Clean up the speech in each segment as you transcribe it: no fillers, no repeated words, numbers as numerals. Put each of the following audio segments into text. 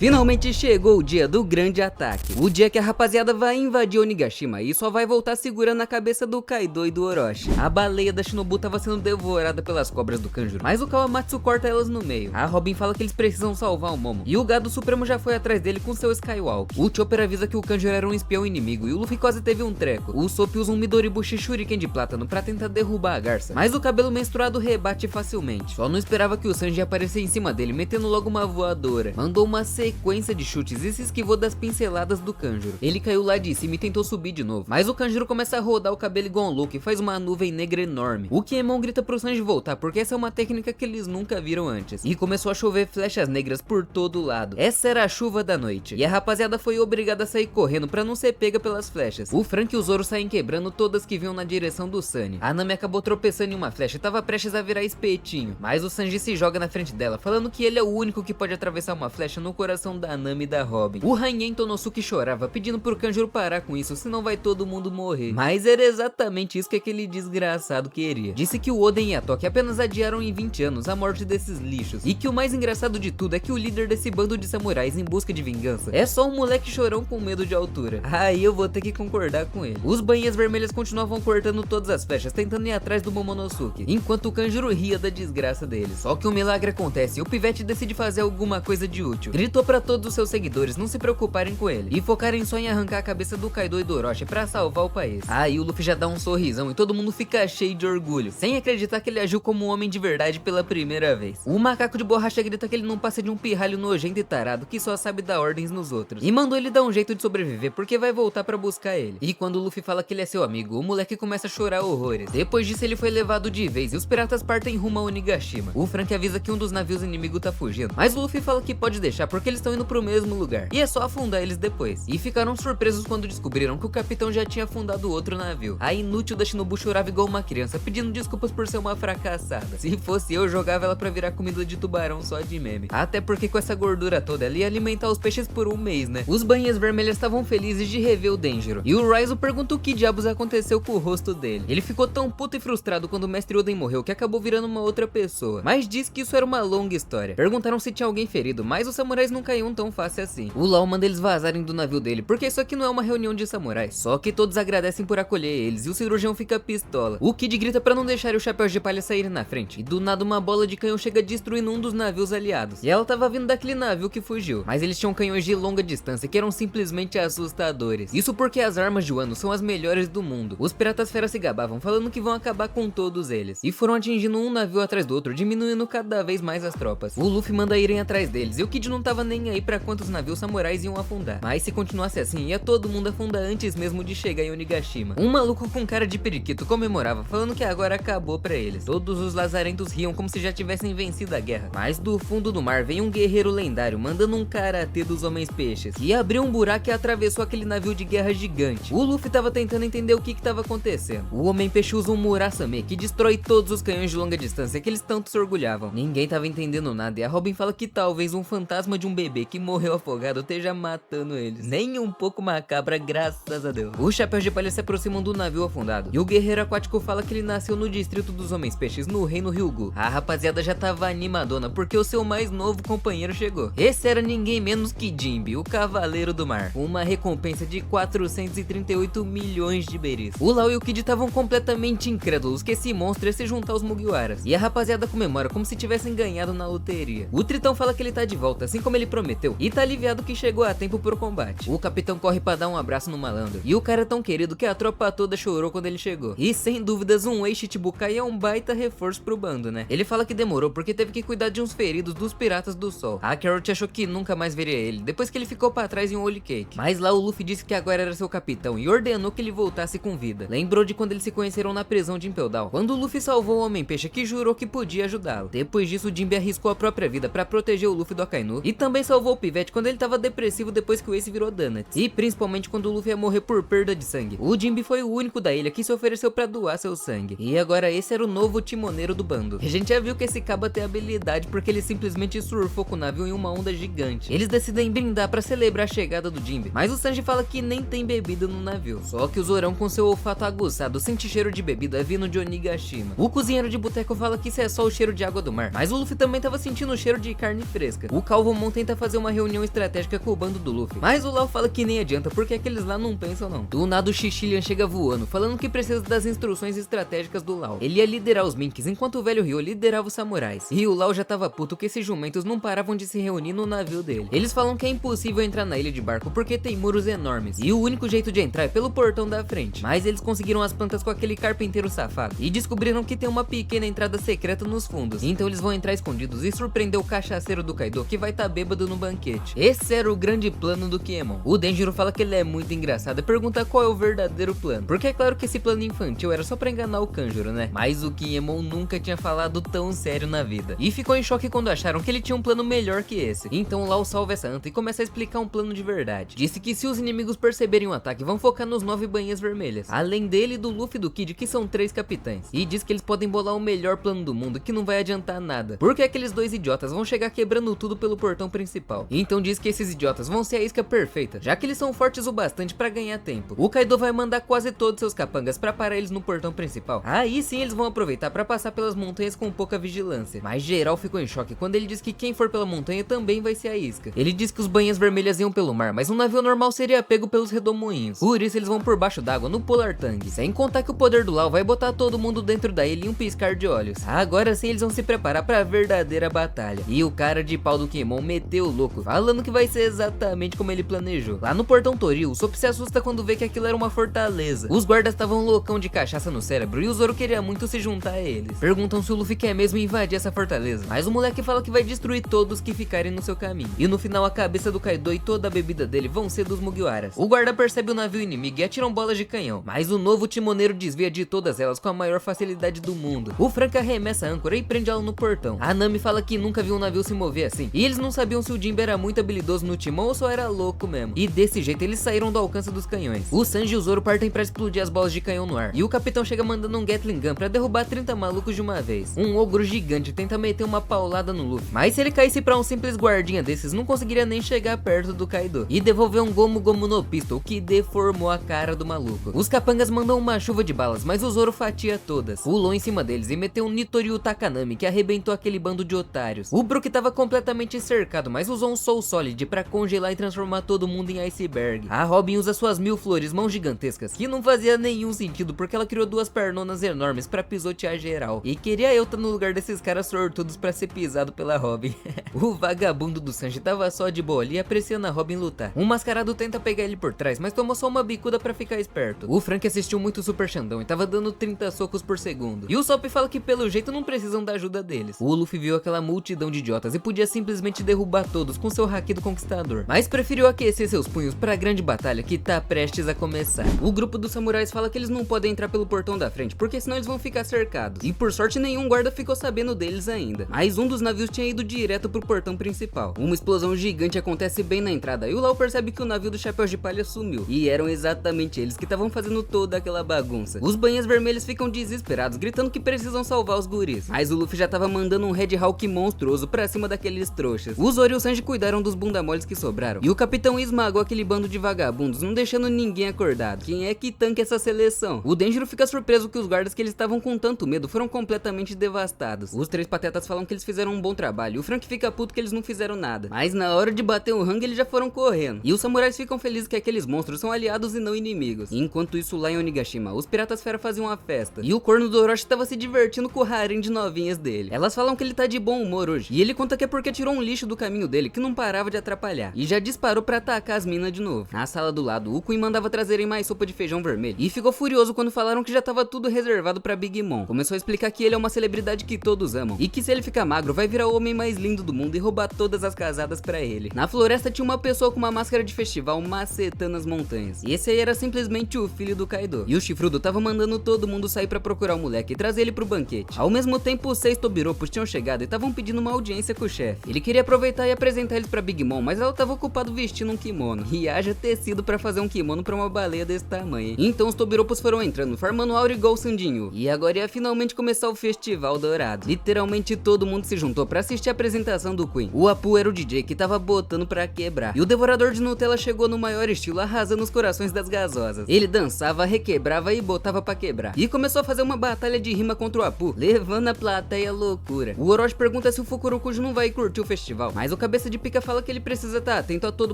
Finalmente chegou o dia do grande ataque. O dia que a rapaziada vai invadir Onigashima e só vai voltar segurando a cabeça do Kaido e do Orochi. A baleia da Shinobu tava sendo devorada pelas cobras do Kanjuro, mas o Kawamatsu corta elas no meio. A Robin fala que eles precisam salvar o Momo, e o Gado Supremo já foi atrás dele com seu Skywalk. O Chopper avisa que o Kanjuro era um espião inimigo e o Luffy quase teve um treco. O Sop usa um Midoribushi Shuriken de plátano pra tentar derrubar a garça, mas o cabelo menstruado rebate facilmente. Só não esperava que o Sanji aparecer em cima dele, metendo logo uma voadora. Mandou uma sequência de chutes e se esquivou das pinceladas do Kanjuro. Ele caiu lá de cima e tentou subir de novo, mas o Kanjuro começa a rodar o cabelo igual um louco e faz uma nuvem negra enorme. O Kinemon grita pro Sanji voltar, porque essa é uma técnica que eles nunca viram antes. E começou a chover flechas negras por todo lado. Essa era a chuva da noite. E a rapaziada foi obrigada a sair correndo pra não ser pega pelas flechas. O Frank e o Zoro saem quebrando todas que vinham na direção do Sunny. A Nami acabou tropeçando em uma flecha e tava prestes a virar espetinho, mas o Sanji se joga na frente dela, falando que ele é o único que pode atravessar uma flecha no coração da Nami e da Robin. O Hanyen Tonosuke chorava, pedindo pro Kanjuro parar com isso, senão vai todo mundo morrer. Mas era exatamente isso que aquele desgraçado queria. Disse que o Oden e a Toki apenas adiaram em 20 anos a morte desses lixos, e que o mais engraçado de tudo é que o líder desse bando de samurais em busca de vingança é só um moleque chorão com medo de altura. Aí eu vou ter que concordar com ele. Os bainhas vermelhas continuavam cortando todas as flechas, tentando ir atrás do Momonosuke, enquanto o Kanjuro ria da desgraça deles. Só que um milagre acontece e o pivete decide fazer alguma coisa de útil. Gritou pra todos os seus seguidores não se preocuparem com ele e focarem só em arrancar a cabeça do Kaido e do Orochi pra salvar o país. Aí o Luffy já dá um sorrisão e todo mundo fica cheio de orgulho, sem acreditar que ele agiu como um homem de verdade pela primeira vez. O macaco de borracha grita que ele não passa de um pirralho nojento e tarado que só sabe dar ordens nos outros, e mandou ele dar um jeito de sobreviver porque vai voltar pra buscar ele. E quando o Luffy fala que ele é seu amigo, o moleque começa a chorar horrores. Depois disso ele foi levado de vez e os piratas partem rumo a Onigashima. O Frank avisa que um dos navios inimigos tá fugindo, mas o Luffy fala que pode deixar porque eles estão indo pro mesmo lugar e é só afundar eles depois. E ficaram surpresos quando descobriram que o capitão já tinha afundado outro navio. A inútil da Shinobu chorava igual uma criança, pedindo desculpas por ser uma fracassada. Se fosse eu, jogava ela pra virar comida de tubarão só de meme. Até porque com essa gordura toda ela ia alimentar os peixes por um mês, né? Os bainhas vermelhas estavam felizes de rever o Denjiro, e o Raizo pergunta o que diabos aconteceu com o rosto dele. Ele ficou tão puto e frustrado quando o mestre Oden morreu que acabou virando uma outra pessoa, mas disse que isso era uma longa história. Perguntaram se tinha alguém ferido, mas os samurais não caíam tão fácil assim. O Law manda eles vazarem do navio dele, porque isso aqui não é uma reunião de samurais. Só que todos agradecem por acolher eles, e o cirurgião fica pistola. O Kid grita pra não deixar os chapéus de palha saírem na frente, e do nada uma bola de canhão chega destruindo um dos navios aliados. E ela tava vindo daquele navio que fugiu, mas eles tinham canhões de longa distância que eram simplesmente assustadores. Isso porque as armas de Wano são as melhores do mundo. Os piratas feras se gabavam, falando que vão acabar com todos eles, e foram atingindo um navio atrás do outro, diminuindo cada vez mais as tropas. O Luffy manda irem atrás deles, e o Kid não tava nem aí pra quantos navios samurais iam afundar. Mas se continuasse assim, ia todo mundo afundar antes mesmo de chegar em Onigashima. Um maluco com cara de periquito comemorava, falando que agora acabou pra eles. Todos os lazarentos riam como se já tivessem vencido a guerra. Mas do fundo do mar vem um guerreiro lendário, mandando um karatê dos homens peixes, e abriu um buraco e atravessou aquele navio de guerra gigante. O Luffy tava tentando entender o que tava acontecendo. O homem peixe usa um Murasame, que destrói todos os canhões de longa distância que eles tanto se orgulhavam. Ninguém tava entendendo nada, e a Robin fala que talvez um fantasma de um bebê que morreu afogado esteja matando eles. Nem um pouco macabra, graças a Deus. Os chapéus de palha se aproximam do navio afundado, e o guerreiro aquático fala que ele nasceu no distrito dos homens peixes, no reino Ryugu. A rapaziada já tava animadona, porque o seu mais novo companheiro chegou. Esse era ninguém menos que Jinbe, o cavaleiro do mar. Uma recompensa de 438 milhões de beris. O Lau e o Kid estavam completamente incrédulos que esse monstro ia se juntar aos Mugiwaras, e a rapaziada comemora como se tivessem ganhado na loteria. O Tritão fala que ele tá de volta, assim como ele prometeu, e tá aliviado que chegou a tempo pro combate. O capitão corre pra dar um abraço no malandro, e o cara é tão querido que a tropa toda chorou quando ele chegou. E sem dúvidas um Eishichibukai é um baita reforço pro bando, né? Ele fala que demorou porque teve que cuidar de uns feridos dos piratas do sol. A Carrot achou que nunca mais veria ele, depois que ele ficou pra trás em um Holy Cake. Mas lá o Luffy disse que agora era seu capitão e ordenou que ele voltasse com vida. Lembrou de quando eles se conheceram na prisão de Impel Down, quando o Luffy salvou o Homem-Peixe que jurou que podia ajudá-lo. Depois disso, o Jinbe arriscou a própria vida pra proteger o Luffy do Akainu, e também salvou o Pivete quando ele tava depressivo depois que o Ace virou Donuts, e principalmente quando o Luffy ia morrer por perda de sangue. O Jinbe foi o único da ilha que se ofereceu pra doar seu sangue, e agora esse era o novo timoneiro do bando. A gente já viu que esse caba tem habilidade porque ele simplesmente surfou com o navio em uma onda gigante. Eles decidem brindar pra celebrar a chegada do Jinbe, mas o Sanji fala que nem tem bebida no navio. Só que o Zorão, com seu olfato aguçado, sente cheiro de bebida vindo de Onigashima. O cozinheiro de boteco fala que isso é só o cheiro de água do mar, mas o Luffy também tava sentindo o cheiro de carne fresca. O Calvomon tenta tenta fazer uma reunião estratégica com o bando do Luffy, mas o Lau fala que nem adianta porque aqueles lá não pensam não. Do nada o Shishilian chega voando, falando que precisa das instruções estratégicas do Lau. Ele ia liderar os Minks enquanto o velho Ryo liderava os samurais. E o Lau já tava puto que esses jumentos não paravam de se reunir no navio dele. Eles falam que é impossível entrar na ilha de barco porque tem muros enormes, e o único jeito de entrar é pelo portão da frente. Mas eles conseguiram as plantas com aquele carpinteiro safado e descobriram que tem uma pequena entrada secreta nos fundos. Então eles vão entrar escondidos e surpreender o cachaceiro do Kaido, que vai estar bêbado no banquete. Esse era o grande plano do Kinemon. O Denjiro fala que ele é muito engraçado e pergunta qual é o verdadeiro plano, porque é claro que esse plano infantil era só pra enganar o Kanjuro, né? Mas o Kinemon nunca tinha falado tão sério na vida, e ficou em choque quando acharam que ele tinha um plano melhor que esse. Então Lau salva essa anta e começa a explicar um plano de verdade. Disse que se os inimigos perceberem o ataque, vão focar nos 9 bainhas vermelhas, além dele, do Luffy e do Kid, que são 3 capitães. E diz que eles podem bolar o melhor plano do mundo, que não vai adiantar nada, porque aqueles 2 idiotas vão chegar quebrando tudo pelo portão principal. Então diz que esses idiotas vão ser a isca perfeita, já que eles são fortes o bastante pra ganhar tempo. O Kaido vai mandar quase todos seus capangas pra parar eles no portão principal. Aí sim eles vão aproveitar pra passar pelas montanhas com pouca vigilância. Mas geral ficou em choque quando ele diz que quem for pela montanha também vai ser a isca. Ele diz que os bainhas vermelhas iam pelo mar, mas um navio normal seria pego pelos redemoinhos. Por isso eles vão por baixo d'água no Polar Tang. Sem contar que o poder do Lau vai botar todo mundo dentro da ilha em um piscar de olhos. Agora sim eles vão se preparar pra verdadeira batalha. E o cara de pau do Kinemon meteu o louco, falando que vai ser exatamente como ele planejou. Lá no portão Toril, o Sop se assusta quando vê que aquilo era uma fortaleza. Os guardas estavam loucão de cachaça no cérebro e o Zoro queria muito se juntar a eles. Perguntam se o Luffy quer mesmo invadir essa fortaleza, mas o moleque fala que vai destruir todos que ficarem no seu caminho. E no final a cabeça do Kaido e toda a bebida dele vão ser dos Mugiwaras. O guarda percebe o navio inimigo e atiram bolas de canhão, mas o novo timoneiro desvia de todas elas com a maior facilidade do mundo. O Frank arremessa a âncora e prende ela no portão. A Nami fala que nunca viu um navio se mover assim, e eles não sabiam se o Jinbe era muito habilidoso no timão ou só era louco mesmo. E desse jeito eles saíram do alcance dos canhões. O Sanji e o Zoro partem pra explodir as bolas de canhão no ar, e o capitão chega mandando um Gatling Gun pra derrubar 30 malucos de uma vez. Um ogro gigante tenta meter uma paulada no Luffy, mas se ele caísse pra um simples guardinha desses, não conseguiria nem chegar perto do Kaido, e devolveu um Gomu Gomu no Pistol que deformou a cara do maluco. Os capangas mandam uma chuva de balas, mas o Zoro fatia todas. Pulou em cima deles e meteu um Nitoryu Takanami que arrebentou aquele bando de otários. O Brook tava completamente cercado, mas usou um Soul Solid pra congelar e transformar todo mundo em iceberg. A Robin usa suas 1000 flores, mãos gigantescas, que não fazia nenhum sentido porque ela criou 2 pernonas enormes pra pisotear geral. E queria eu estar no lugar desses caras sortudos pra ser pisado pela Robin. O vagabundo do Sanji tava só de boa ali apreciando a Robin lutar. Um mascarado tenta pegar ele por trás, mas tomou só uma bicuda pra ficar esperto. O Frank assistiu muito Super Xandão e tava dando 30 socos por segundo. E o Sop fala que pelo jeito não precisam da ajuda deles. O Luffy viu aquela multidão de idiotas e podia simplesmente derrubar todos com seu haki do conquistador, mas preferiu aquecer seus punhos pra grande batalha que tá prestes a começar. O grupo dos samurais fala que eles não podem entrar pelo portão da frente porque senão eles vão ficar cercados. E por sorte nenhum guarda ficou sabendo deles ainda. Mas um dos navios tinha ido direto pro portão principal. Uma explosão gigante acontece bem na entrada e o Lau percebe que o navio do Chapéu de Palha sumiu. E eram exatamente eles que estavam fazendo toda aquela bagunça. Os banhas vermelhos ficam desesperados, gritando que precisam salvar os guris. Mas o Luffy já tava mandando um Red Hawk monstruoso pra cima daqueles trouxas. O Zoro e o Sanji cuidaram dos bunda moles que sobraram. E o capitão esmagou aquele bando de vagabundos, não deixando ninguém acordado. Quem é que tanca essa seleção? O Denjiro fica surpreso que os guardas que eles estavam com tanto medo foram completamente devastados. Os 3 patetas falam que eles fizeram um bom trabalho. E o Frank fica puto que eles não fizeram nada. Mas na hora de bater o rango eles já foram correndo. E os samurais ficam felizes que aqueles monstros são aliados e não inimigos. Enquanto isso lá em Onigashima, os piratas fera faziam uma festa. E o corno do Orochi tava se divertindo com o harém de novinhas dele. Elas falam que ele tá de bom humor hoje. E ele conta que é porque tirou um lixo do caminho dele que não parava de atrapalhar. E já disparou pra atacar as minas de novo. Na sala do lado, o Queen mandava trazerem mais sopa de feijão vermelho. E ficou furioso quando falaram que já tava tudo reservado pra Big Mom. Começou a explicar que ele é uma celebridade que todos amam. E que se ele ficar magro, vai virar o homem mais lindo do mundo e roubar todas as casadas pra ele. Na floresta tinha uma pessoa com uma máscara de festival macetando as montanhas. E esse aí era simplesmente o filho do Kaido. E o chifrudo tava mandando todo mundo sair pra procurar o moleque e trazer ele pro banquete. Ao mesmo tempo, os 6 Tobiropos tinham chegado e estavam pedindo uma audiência com o chefe. Ele queria aproveitar e apresentar eles pra Big Mom, mas ela tava ocupada vestindo um kimono. E haja tecido pra fazer um kimono pra uma baleia desse tamanho, hein? Então os Tobiropos foram entrando, formando Aura igual o Sandinho. E agora ia finalmente começar o Festival Dourado. Literalmente todo mundo se juntou pra assistir a apresentação do Queen. O Apu era o DJ que tava botando pra quebrar. E o Devorador de Nutella chegou no maior estilo, arrasando os corações das gasosas. Ele dançava, requebrava e botava pra quebrar. E começou a fazer uma batalha de rima contra o Apu, levando a plateia à loucura. O Orochi pergunta se o Fukurokujo não vai curtir o festival, mas o cabeça de pica fala que ele precisa estar atento a todo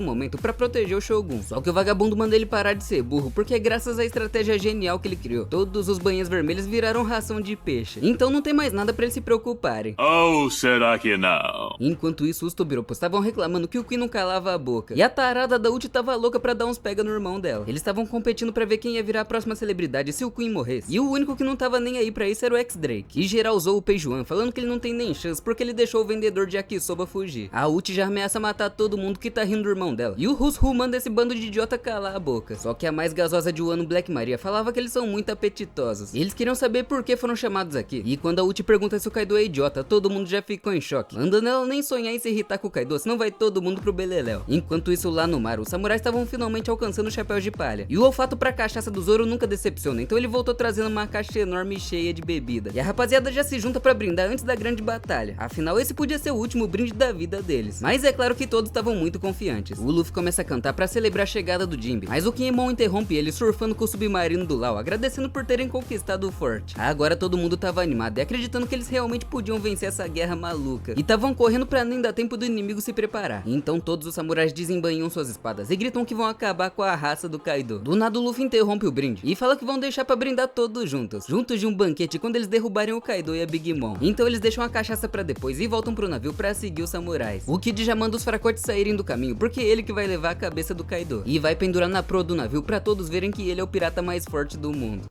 momento pra proteger o Shogun. Só que o vagabundo manda ele parar de ser burro, porque graças à estratégia genial que ele criou, todos os banhas vermelhas viraram ração de peixe. Então não tem mais nada pra eles se preocuparem. Ou será que não? Enquanto isso, os Tobiropos estavam reclamando que o Queen não calava a boca. E a tarada da Uchi tava louca pra dar uns pega no irmão dela. Eles estavam competindo pra ver quem ia virar a próxima celebridade se o Queen morresse. E o único que não tava nem aí pra isso era o X-Drake. E geral usou o Peijuan, falando que ele não tem nem chance porque ele deixou o vendedor de yakisoba fugir. A Uchi já ameaça matar todo mundo que tá rindo do irmão dela. E o Rushu manda esse bando de idiota calar a boca. Só que a mais gasosa de Wano, Black Maria, falava que eles são muito apetitosos. E eles queriam saber por que foram chamados aqui. E quando a Uchi pergunta se o Kaido é idiota, todo mundo já ficou em choque, mandando ela nem sonhar em se irritar com o Kaido, senão vai todo mundo pro beleléu. Enquanto isso, lá no mar, os samurais estavam finalmente alcançando o chapéu de palha. E o olfato pra cachaça do Zoro nunca decepciona, então ele voltou trazendo uma caixa enorme e cheia de bebida. E a rapaziada já se junta pra brindar antes da grande batalha. Afinal, esse podia ser o último brinde da vida deles. Mas é claro que todos estavam muito confiantes. O Luffy começa a cantar pra celebrar a chegada do Jinbe, mas o Kinemon interrompe ele surfando com o submarino do Lau, agradecendo por terem conquistado o forte. Agora todo mundo tava animado e acreditando que eles realmente podiam vencer essa guerra maluca. E estavam correndo pra nem dar tempo do inimigo se preparar. Então todos os samurais desembanham suas espadas e gritam que vão acabar com a raça do Kaido. Do nada o Luffy interrompe o brinde e fala que vão deixar pra brindar todos juntos de um banquete quando eles derrubarem o Kaido e a Big Mom. Então eles deixam a cachaça pra depois e voltam pro navio pra seguir os samurais. O Kid já manda os fracotes saírem do caminho porque é ele que vai levar a cabeça do Kaido e vai pendurar na proa do navio pra todos verem que ele é o pirata mais forte do mundo.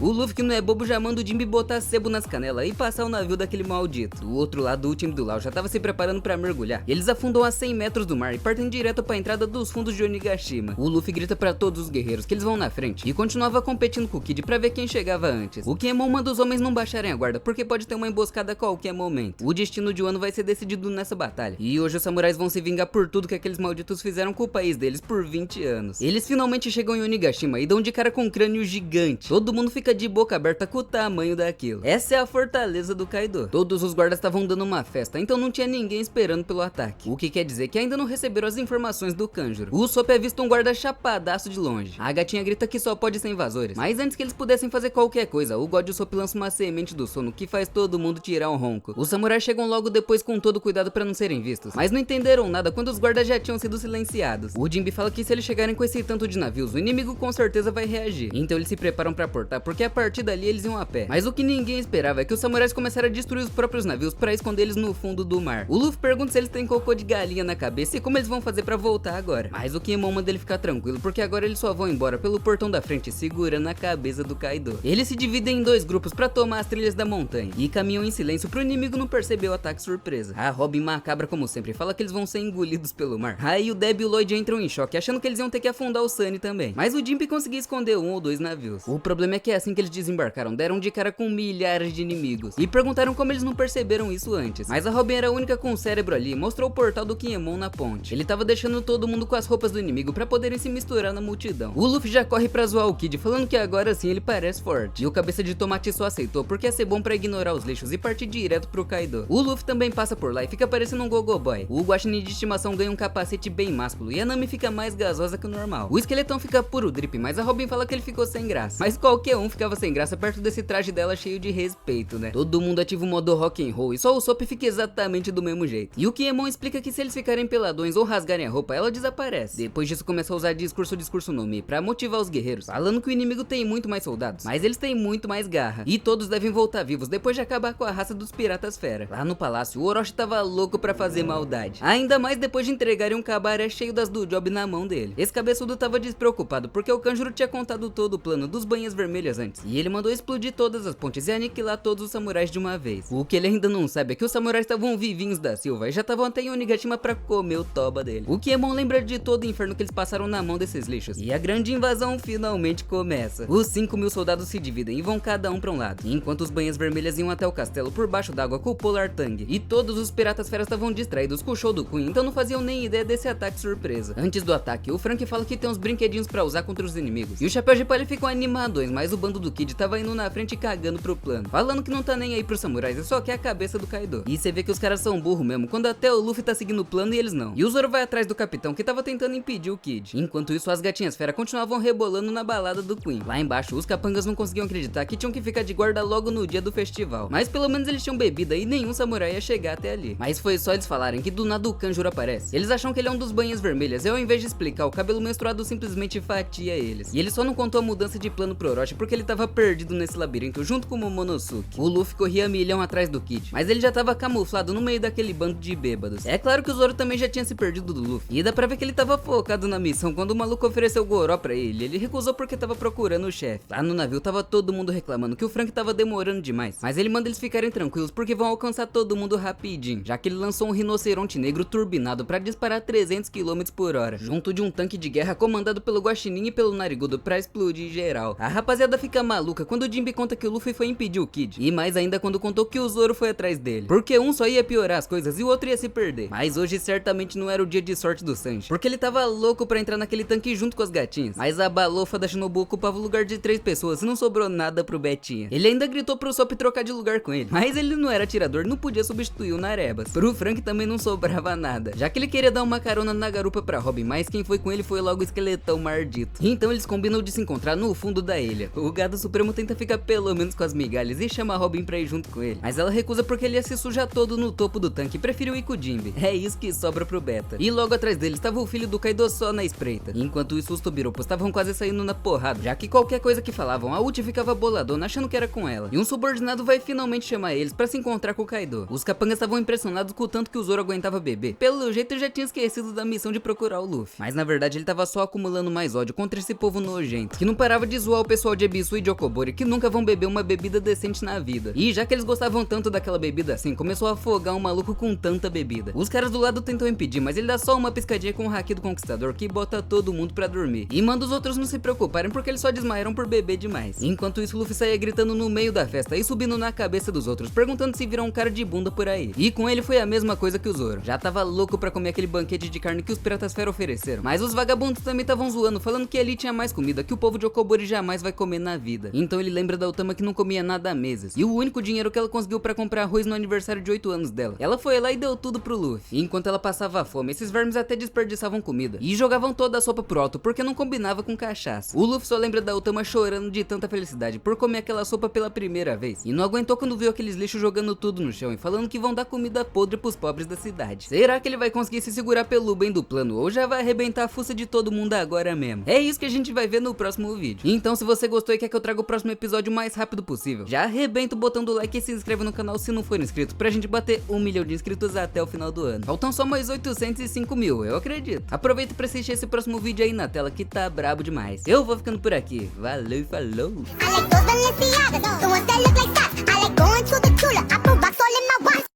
O Luffy, que não é bobo, já manda o Jinbe botar sebo nas canelas e passar o navio daquele maldito. Do outro lado, o time do Lau já tava se preparando pra mergulhar. Eles afundam a 100 metros do mar e partem direto pra entrada dos fundos de Onigashima. O Luffy grita pra todos os guerreiros que eles vão na frente e continuava competindo com o Kid pra ver quem chegava antes. O Kinemon manda os homens não baixarem a guarda porque pode ter uma emboscada a qualquer momento. O destino de Wano vai ser decidido nessa batalha. E hoje os samurais vão se vingar por tudo que aqueles malditos fizeram com o país deles por 20 anos. Eles finalmente chegam em Onigashima e dão de cara com um crânio gigante. Todo mundo fica de boca aberta com o tamanho daquilo. Essa é a fortaleza do Kaido. Todos os guardas estavam dando uma festa, então não tinha ninguém esperando pelo ataque. O que quer dizer que ainda não receberam as informações do Kanjuro. O Usopp avista um guarda chapadaço de longe. A gatinha grita que só pode ser invasores. Mas antes que eles pudessem fazer qualquer coisa, o God Usopp lança uma semente do sono que faz todo mundo tirar um ronco. Os samurais chegam logo depois com todo cuidado para não serem vistos, mas não entenderam nada quando os guardas já tinham sido silenciados. O Jinbe fala que se eles chegarem com esse tanto de navios, o inimigo com certeza vai reagir. Então eles se preparam para portar, porque a partir dali eles iam a pé. Mas o que ninguém esperava é que os samurais começaram a destruir os próprios navios para esconder eles no fundo do mar. O Luffy pergunta se eles têm cocô de galinha na cabeça e como eles vão fazer para voltar agora. Mas o Kinemon manda ele ficar tranquilo, porque agora eles só vão embora pelo portão da frente segurando a cabeça do Kaido. Eles se dividem em dois grupos para tomar as trilhas da montanha e caminham em silêncio pro inimigo não perceber o ataque surpresa. A Robin, macabra como sempre, fala que eles vão ser engolidos pelo mar. Aí o Deb e o Lloyd entram em choque, achando que eles iam ter que afundar o Sunny também. Mas o Jinbe conseguia esconder um ou dois navios. O problema é que assim que eles desembarcaram, deram de cara com milhares de inimigos e perguntaram como eles não perceberam isso antes. Mas a Robin era a única com cérebro ali e mostrou o portal do Kinemon na ponte. Ele tava deixando todo mundo com as roupas do inimigo pra poderem se misturar na multidão. O Luffy já corre pra zoar o Kid, falando que agora sim ele parece forte. E o cabeça de tomate só aceitou porque ia ser bom pra ignorar os lixos e partir direto pro Kaido. O Luffy também passa por lá e fica parecendo um Gogo Boy. O Guaxinim de estimação ganha um capacete bem másculo e a Nami fica mais gasosa que o normal. O esqueletão fica puro drip, mas a Robin fala que ele ficou sem graça. Mas qualquer um ficava sem graça perto desse traje dela cheio de respeito, né? Todo mundo ativa o modo rock and roll e só o Usopp fica exatamente do mesmo jeito. E o Kinemon explica que se eles ficarem peladões ou rasgarem a roupa, ela desaparece. Depois disso começa a usar discurso no Mi pra motivar os guerreiros, falando que o inimigo tem muito mais soldados, mas eles têm muito mais garra e todos devem voltar vivos depois de acabar com a raça dos piratas fera. Lá no palácio, o Orochi tava louco pra fazer maldade, ainda mais depois de entregarem um cabaré cheio das do job na mão dele. Esse cabeçudo tava despreocupado porque o Kanjuro tinha contado todo o plano dos banhas vermelhas antes e ele mandou explodir todas as pontes e aniquilar todos os samurais de uma vez. O que ele ainda não sabe é que os samurais estavam vivinhos da Silva e já estavam até em Onigashima pra comer o toba dele. O Kinemon lembra de todo o inferno que eles passaram na mão desses lixos e a grande invasão finalmente começa. Os 5.000 soldados se dividem e vão cada um pra um lado, enquanto os banhas vermelhas iam até o castelo por baixo d'água com o Polar Tang. E todos os piratas feras estavam distraídos com o show do Queen, então não faziam nem ideia desse ataque surpresa. Antes do ataque, o Frank fala que tem uns brinquedinhos pra usar contra os inimigos e o Chapéu de Palha ficam animadões, mas o bando bando do Kid tava indo na frente e cagando pro plano, falando que não tá nem aí pros samurais e só quer a cabeça do Kaido. E você vê que os caras são burro mesmo, quando até o Luffy tá seguindo o plano e eles não. E o Zoro vai atrás do capitão que tava tentando impedir o Kid. Enquanto isso, as gatinhas fera continuavam rebolando na balada do Queen. Lá embaixo, os capangas não conseguiam acreditar que tinham que ficar de guarda logo no dia do festival. Mas pelo menos eles tinham bebida e nenhum samurai ia chegar até ali. Mas foi só eles falarem que do nada o Kanjuro aparece. Eles acham que ele é um dos banhas vermelhas e ao invés de explicar, o cabelo menstruado simplesmente fatia eles. E ele só não contou a mudança de plano pro Orochi porque ele tava perdido nesse labirinto junto com o Momonosuke. O Luffy corria milhão atrás do Kid, mas ele já tava camuflado no meio daquele bando de bêbados. É claro que o Zoro também já tinha se perdido do Luffy. E dá pra ver que ele tava focado na missão quando o maluco ofereceu o Goró pra ele. Ele recusou porque tava procurando o chefe. Lá no navio tava todo mundo reclamando que o Frank tava demorando demais. Mas ele manda eles ficarem tranquilos porque vão alcançar todo mundo rapidinho, já que ele lançou um rinoceronte negro turbinado pra disparar 300 km por hora, junto de um tanque de guerra comandado pelo Guaxinim e pelo Narigudo pra explodir geral. A rapaziada fica maluca quando o Jinbe conta que o Luffy foi impedir o Kid. E mais ainda quando contou que o Zoro foi atrás dele, porque um só ia piorar as coisas e o outro ia se perder. Mas hoje certamente não era o dia de sorte do Sanji, porque ele tava louco pra entrar naquele tanque junto com as gatinhas. Mas a balofa da Shinobu ocupava o lugar de 3 pessoas e não sobrou nada pro Betinha. Ele ainda gritou pro Sop trocar de lugar com ele, mas ele não era atirador, não podia substituir o Narebas. Pro Frank também não sobrava nada, já que ele queria dar uma carona na garupa pra Robin, mas quem foi com ele foi logo o esqueletão maldito. Então eles combinam de se encontrar no fundo da ilha. O Gado Supremo tenta ficar pelo menos com as migalhas e chama a Robin pra ir junto com ele, mas ela recusa porque ele ia se sujar todo no topo do tanque e preferiu ir com o Jinbe. É isso que sobra pro Beta. E logo atrás dele estava o filho do Kaido só na espreita. Enquanto isso, os Tobiropos estavam quase saindo na porrada, já que qualquer coisa que falavam, a Uchi ficava boladona achando que era com ela. E um subordinado vai finalmente chamar eles pra se encontrar com o Kaido. Os capangas estavam impressionados com o tanto que o Zoro aguentava beber. Pelo jeito já tinha esquecido da missão de procurar o Luffy, mas na verdade ele tava só acumulando mais ódio contra esse povo nojento, que não parava de zoar o pessoal de Ebisu e de Okobori, que nunca vão beber uma bebida decente na vida. E já que eles gostavam tanto daquela bebida assim, começou a afogar um maluco com tanta bebida. Os caras do lado tentam impedir, mas ele dá só uma piscadinha com o haki do Conquistador que bota todo mundo pra dormir. E manda os outros não se preocuparem porque eles só desmaiaram por beber demais. Enquanto isso, Luffy saía gritando no meio da festa e subindo na cabeça dos outros, perguntando se viram um cara de bunda por aí. E com ele foi a mesma coisa que o Zoro. Já tava louco pra comer aquele banquete de carne que os piratas fera ofereceram. Mas os vagabundos também estavam zoando, falando que ali tinha mais comida que o povo de Okobori jamais vai comer na vida. Então ele lembra da Otama que não comia nada há meses. E o único dinheiro que ela conseguiu pra comprar arroz no aniversário de 8 anos dela, ela foi lá e deu tudo pro Luffy. E enquanto ela passava fome, esses vermes até desperdiçavam comida e jogavam toda a sopa pro alto porque não combinava com cachaça. O Luffy só lembra da Otama chorando de tanta felicidade por comer aquela sopa pela primeira vez. E não aguentou quando viu aqueles lixos jogando tudo no chão e falando que vão dar comida podre pros pobres da cidade. Será que ele vai conseguir se segurar pelo bem do plano ou já vai arrebentar a fuça de todo mundo agora mesmo? É isso que a gente vai ver no próximo vídeo. Então se você gostou e quer que eu traga o próximo episódio o mais rápido possível, já arrebenta o botão do like e se inscreve no canal se não for inscrito, pra gente bater 1 milhão de inscritos até o final do ano. Faltam só mais 805 mil, eu acredito. Aproveita pra assistir esse próximo vídeo aí na tela que tá brabo demais. Eu vou ficando por aqui. Valeu e falou! I like those Balenciagas, the ones that look like socks. I like going to the Tula.